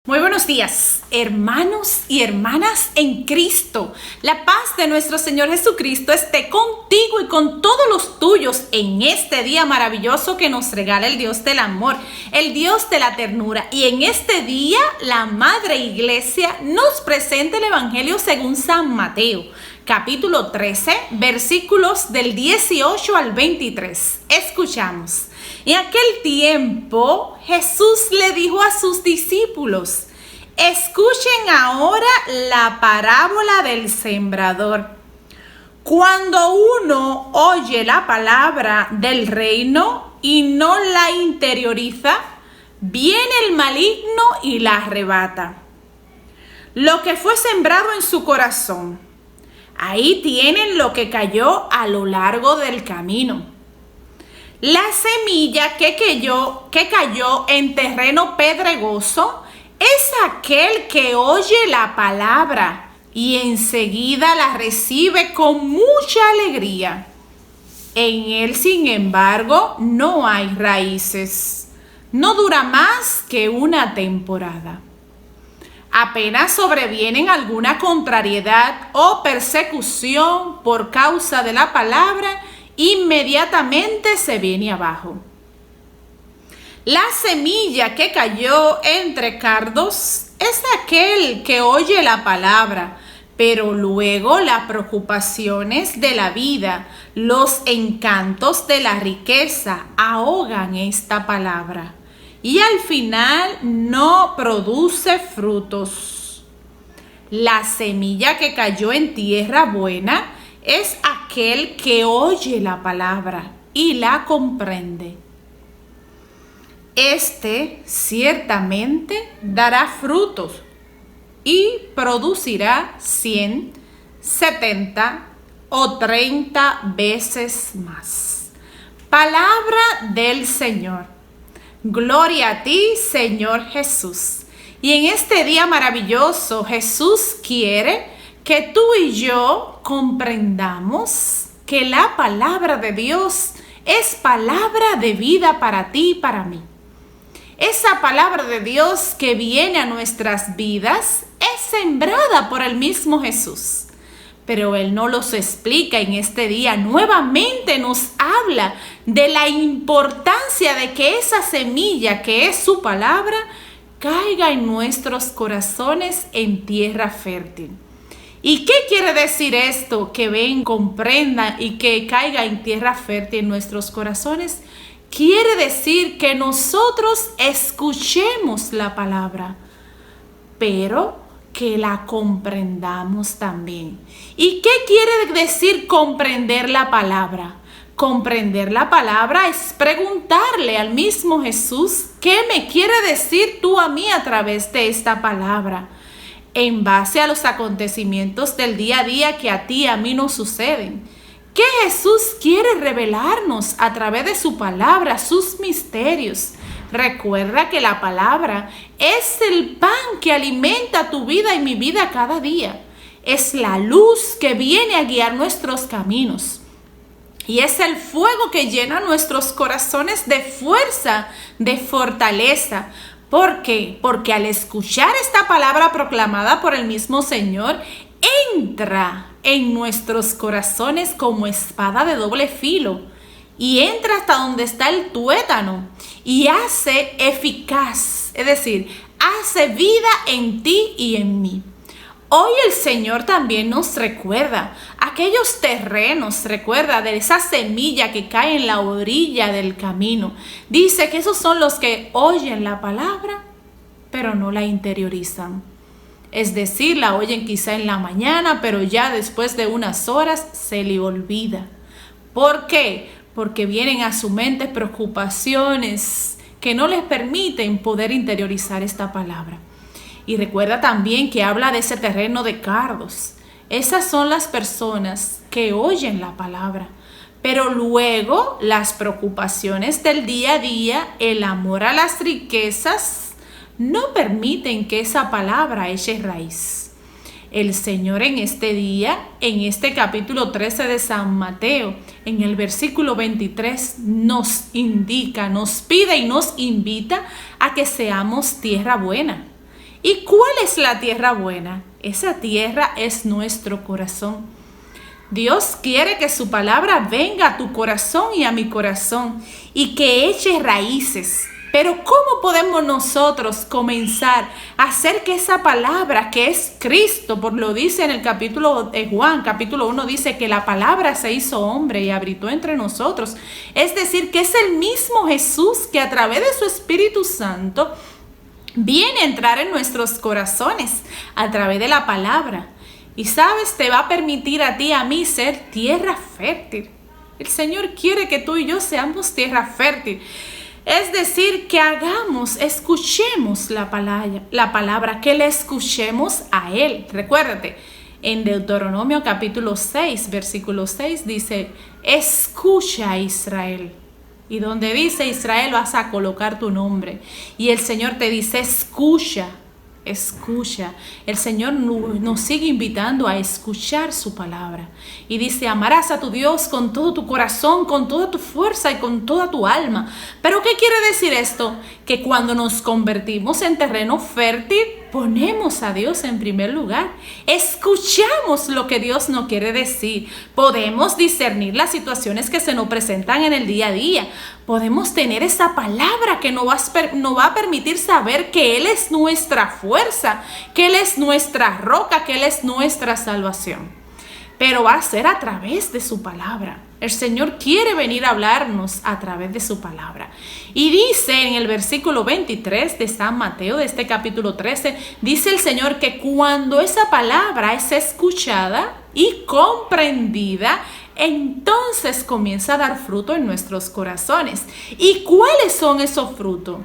Muy buenos días, hermanos y hermanas en Cristo. La paz de nuestro Señor Jesucristo esté contigo y con todos los tuyos en este día maravilloso que nos regala el Dios del amor, el Dios de la ternura. Y en este día la Madre Iglesia nos presenta el Evangelio según San Mateo, capítulo 13, versículos del 18 al 23. Escuchamos. En aquel tiempo, Jesús le dijo a sus discípulos: escuchen ahora la parábola del sembrador. Cuando uno oye la palabra del reino y no la interioriza, viene el maligno y la arrebata. Lo que fue sembrado en su corazón, ahí tienen lo que cayó a lo largo del camino. La semilla que cayó en terreno pedregoso es aquel que oye la palabra y enseguida la recibe con mucha alegría. En él, sin embargo, no hay raíces. No dura más que una temporada. Apenas sobrevienen alguna contrariedad o persecución por causa de la palabra, inmediatamente se viene abajo. La semilla que cayó entre cardos es aquel que oye la palabra, pero luego las preocupaciones de la vida, los encantos de la riqueza ahogan esta palabra y al final no produce frutos. La semilla que cayó en tierra buena es aquel que oye la palabra y la comprende. Este ciertamente dará frutos y producirá 100, 70 o 30 veces más. Palabra del Señor. Gloria a ti, Señor Jesús. Y en este día maravilloso, Jesús quiere que tú y yo comprendamos que la palabra de Dios es palabra de vida para ti y para mí. Esa palabra de Dios que viene a nuestras vidas es sembrada por el mismo Jesús. Pero Él no los explica en este día. Nuevamente nos habla de la importancia de que esa semilla que es su palabra caiga en nuestros corazones en tierra fértil. ¿Y qué quiere decir esto? Que ven, comprendan y que caiga en tierra fértil en nuestros corazones. Quiere decir que nosotros escuchemos la palabra, pero que la comprendamos también. ¿Y qué quiere decir comprender la palabra? Comprender la palabra es preguntarle al mismo Jesús: ¿qué me quiere decir tú a mí a través de esta palabra? En base a los acontecimientos del día a día que a ti y a mí nos suceden. ¿Qué Jesús quiere revelarnos a través de su palabra, sus misterios? Recuerda que la palabra es el pan que alimenta tu vida y mi vida cada día. Es la luz que viene a guiar nuestros caminos. Y es el fuego que llena nuestros corazones de fuerza, de fortaleza. ¿Por qué? Porque al escuchar esta palabra proclamada por el mismo Señor, entra en nuestros corazones como espada de doble filo y entra hasta donde está el tuétano y hace eficaz, es decir, hace vida en ti y en mí. Hoy el Señor también nos recuerda aquellos terrenos, recuerda de esa semilla que cae en la orilla del camino. Dice que esos son los que oyen la palabra, pero no la interiorizan. Es decir, la oyen quizá en la mañana, pero ya después de unas horas se le olvida. ¿Por qué? Porque vienen a su mente preocupaciones que no les permiten poder interiorizar esta palabra. Y recuerda también que habla de ese terreno de cardos. Esas son las personas que oyen la palabra, pero luego las preocupaciones del día a día, el amor a las riquezas, no permiten que esa palabra eche raíz. El Señor en este día, en este capítulo 13 de San Mateo, en el versículo 23, nos indica, nos pide y nos invita a que seamos tierra buena. ¿Y cuál es la tierra buena? Esa tierra es nuestro corazón. Dios quiere que su palabra venga a tu corazón y a mi corazón y que eche raíces. Pero ¿cómo podemos nosotros comenzar a hacer que esa palabra que es Cristo, por lo dice en el capítulo de Juan, capítulo 1, dice que la palabra se hizo hombre y habitó entre nosotros? Es decir, que es el mismo Jesús que a través de su Espíritu Santo viene a entrar en nuestros corazones a través de la palabra. Y sabes, te va a permitir a ti y a mí ser tierra fértil. El Señor quiere que tú y yo seamos tierra fértil. Es decir, que escuchemos la palabra, que le escuchemos a Él. Recuérdate, en Deuteronomio capítulo 6, versículo 6 dice, escucha Israel. Y donde dice Israel vas a colocar tu nombre. Y el Señor te dice, escucha. El Señor nos sigue invitando a escuchar su palabra. Y dice, amarás a tu Dios con todo tu corazón, con toda tu fuerza y con toda tu alma. ¿Pero qué quiere decir esto? Que cuando nos convertimos en terreno fértil, ponemos a Dios en primer lugar. Escuchamos lo que Dios nos quiere decir. Podemos discernir las situaciones que se nos presentan en el día a día. Podemos tener esa palabra que nos va a permitir saber que Él es nuestra fuerza, que Él es nuestra roca, que Él es nuestra salvación. Pero va a ser a través de su palabra. El Señor quiere venir a hablarnos a través de su palabra. Y dice en el versículo 23 de San Mateo, de este capítulo 13, dice el Señor que cuando esa palabra es escuchada y comprendida, entonces comienza a dar fruto en nuestros corazones. ¿Y cuáles son esos frutos?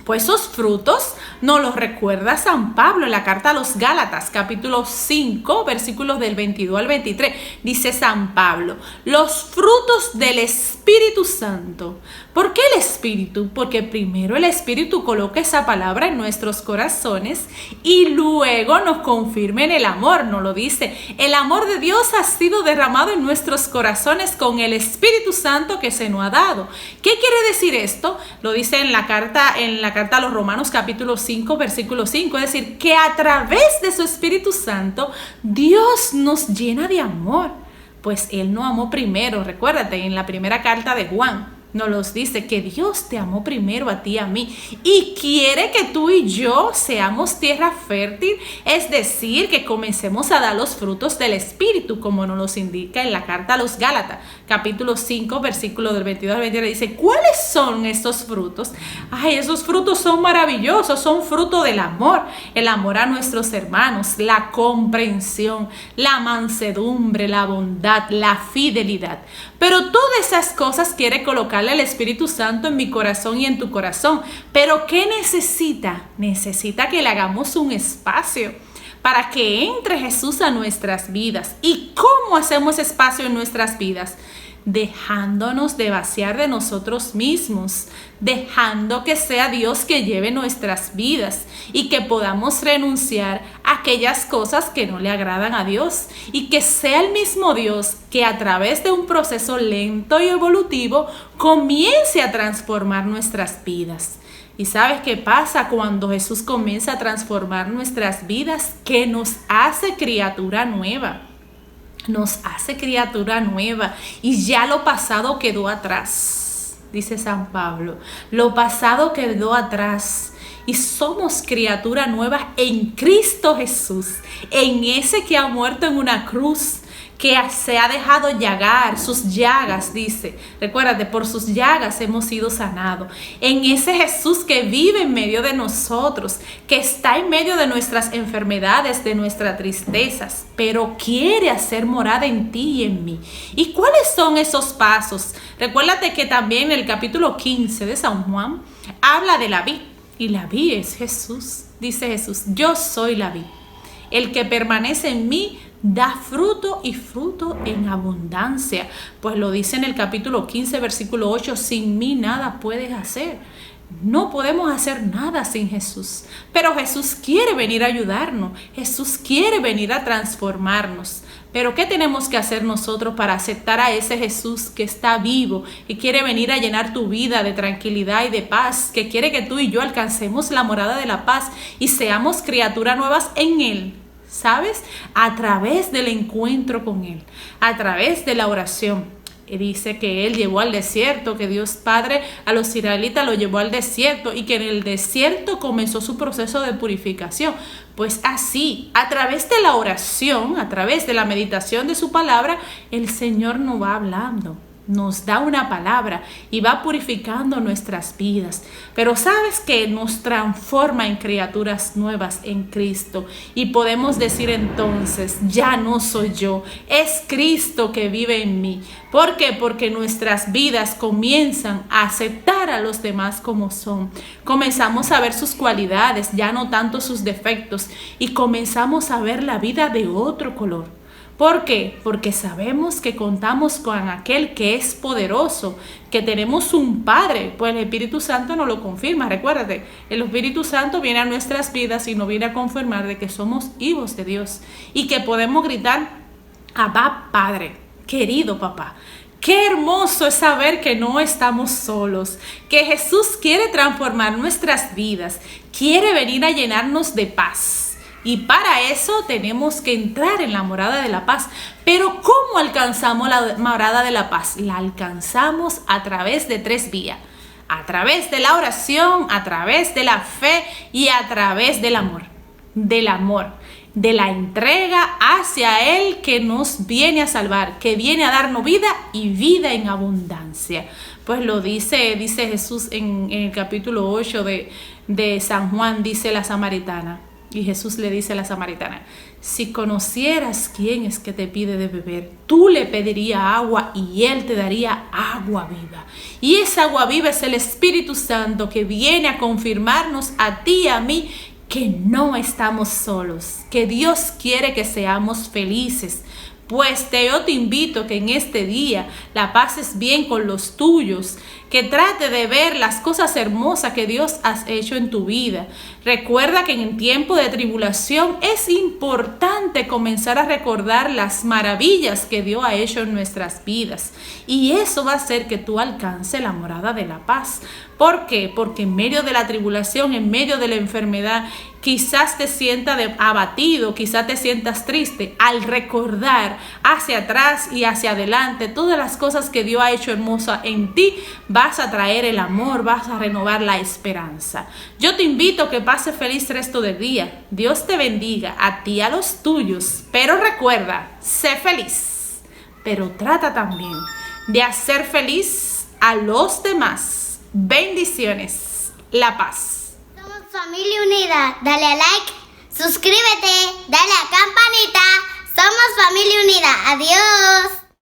Pues esos frutos nos los recuerda San Pablo en la carta a los Gálatas, capítulo 5, versículos del 22 al 23. Dice San Pablo, los frutos del Espíritu Santo. ¿Por qué el Espíritu? Porque primero el Espíritu coloca esa palabra en nuestros corazones y luego nos confirma en el amor, nos lo dice. El amor de Dios ha sido derramado en nuestros corazones con el Espíritu Santo que se nos ha dado. ¿Qué quiere decir esto? Lo dice en la carta a los Romanos capítulo 5, versículo 5. Es decir, que a través de su Espíritu Santo Dios nos llena de amor. Pues Él nos amó primero. Recuérdate, en la primera carta de Juan nos dice que Dios te amó primero a ti y a mí y quiere que tú y yo seamos tierra fértil, es decir, que comencemos a dar los frutos del Espíritu, como nos los indica en la carta a los Gálatas, capítulo 5, versículo del 22 al 23. Dice, ¿cuáles son estos frutos? Ay, esos frutos son maravillosos, son fruto del amor, el amor a nuestros hermanos, la comprensión, la mansedumbre, la bondad, la fidelidad. Pero todas esas cosas quiere colocarle el Espíritu Santo en mi corazón y en tu corazón. ¿Pero qué necesita? Necesita que le hagamos un espacio para que entre Jesús a nuestras vidas. ¿Y cómo hacemos espacio en nuestras vidas? Dejándonos de vaciar de nosotros mismos, dejando que sea Dios que lleve nuestras vidas y que podamos renunciar a aquellas cosas que no le agradan a Dios y que sea el mismo Dios que a través de un proceso lento y evolutivo comience a transformar nuestras vidas. ¿Y sabes qué pasa cuando Jesús comienza a transformar nuestras vidas? Que nos hace criatura nueva. Nos hace criatura nueva y ya lo pasado quedó atrás, dice San Pablo. Lo pasado quedó atrás y somos criatura nueva en Cristo Jesús, en ese que ha muerto en una cruz, que se ha dejado llagar, sus llagas, dice. Recuérdate, por sus llagas hemos sido sanados. En ese Jesús que vive en medio de nosotros, que está en medio de nuestras enfermedades, de nuestras tristezas, pero quiere hacer morada en ti y en mí. ¿Y cuáles son esos pasos? Recuérdate que también en el capítulo 15 de San Juan habla de la vid, y la vid es Jesús. Dice Jesús, yo soy la vid. El que permanece en mí da fruto y fruto en abundancia. Pues lo dice en el capítulo 15, versículo 8, sin mí nada puedes hacer. No podemos hacer nada sin Jesús. Pero Jesús quiere venir a ayudarnos. Jesús quiere venir a transformarnos. Pero ¿qué tenemos que hacer nosotros para aceptar a ese Jesús que está vivo y quiere venir a llenar tu vida de tranquilidad y de paz, que quiere que tú y yo alcancemos la morada de la paz y seamos criaturas nuevas en Él? ¿Sabes? A través del encuentro con Él, a través de la oración. Dice que Él llevó al desierto, que Dios Padre a los israelitas lo llevó al desierto y que en el desierto comenzó su proceso de purificación. Pues así, a través de la oración, a través de la meditación de su palabra, el Señor nos va hablando. Nos da una palabra y va purificando nuestras vidas. Pero sabes que nos transforma en criaturas nuevas en Cristo. Y podemos decir entonces, ya no soy yo, es Cristo que vive en mí. ¿Por qué? Porque nuestras vidas comienzan a aceptar a los demás como son. Comenzamos a ver sus cualidades, ya no tanto sus defectos. Y comenzamos a ver la vida de otro color. ¿Por qué? Porque sabemos que contamos con aquel que es poderoso, que tenemos un Padre, pues el Espíritu Santo nos lo confirma. Recuérdate, el Espíritu Santo viene a nuestras vidas y nos viene a confirmar de que somos hijos de Dios y que podemos gritar, Abba, Padre, querido papá. Qué hermoso es saber que no estamos solos, que Jesús quiere transformar nuestras vidas, quiere venir a llenarnos de paz. Y para eso tenemos que entrar en la morada de la paz. Pero ¿cómo alcanzamos la morada de la paz? La alcanzamos a través de 3 vías. A través de la oración, a través de la fe y a través del amor. Del amor, de la entrega hacia Él que nos viene a salvar, que viene a darnos vida y vida en abundancia. Pues lo dice Jesús en el capítulo 8 de San Juan, dice la samaritana. Y Jesús le dice a la samaritana, si conocieras quién es que te pide de beber, tú le pedirías agua y Él te daría agua viva. Y esa agua viva es el Espíritu Santo que viene a confirmarnos a ti y a mí que no estamos solos, que Dios quiere que seamos felices. Pues yo te invito que en este día la pases bien con los tuyos, que trate de ver las cosas hermosas que Dios ha hecho en tu vida. Recuerda que en el tiempo de tribulación es importante comenzar a recordar las maravillas que Dios ha hecho en nuestras vidas. Y eso va a hacer que tú alcances la morada de la paz. ¿Por qué? Porque en medio de la tribulación, en medio de la enfermedad, quizás te sientas abatido, quizás te sientas triste. Al recordar hacia atrás y hacia adelante todas las cosas que Dios ha hecho hermosa en ti, vas a traer el amor, vas a renovar la esperanza. Yo te invito a que pases feliz resto del día. Dios te bendiga a ti y a los tuyos. Pero recuerda, sé feliz. Pero trata también de hacer feliz a los demás. Bendiciones. La paz. Somos Familia Unida. Dale a like, suscríbete, dale a campanita. Somos Familia Unida. Adiós.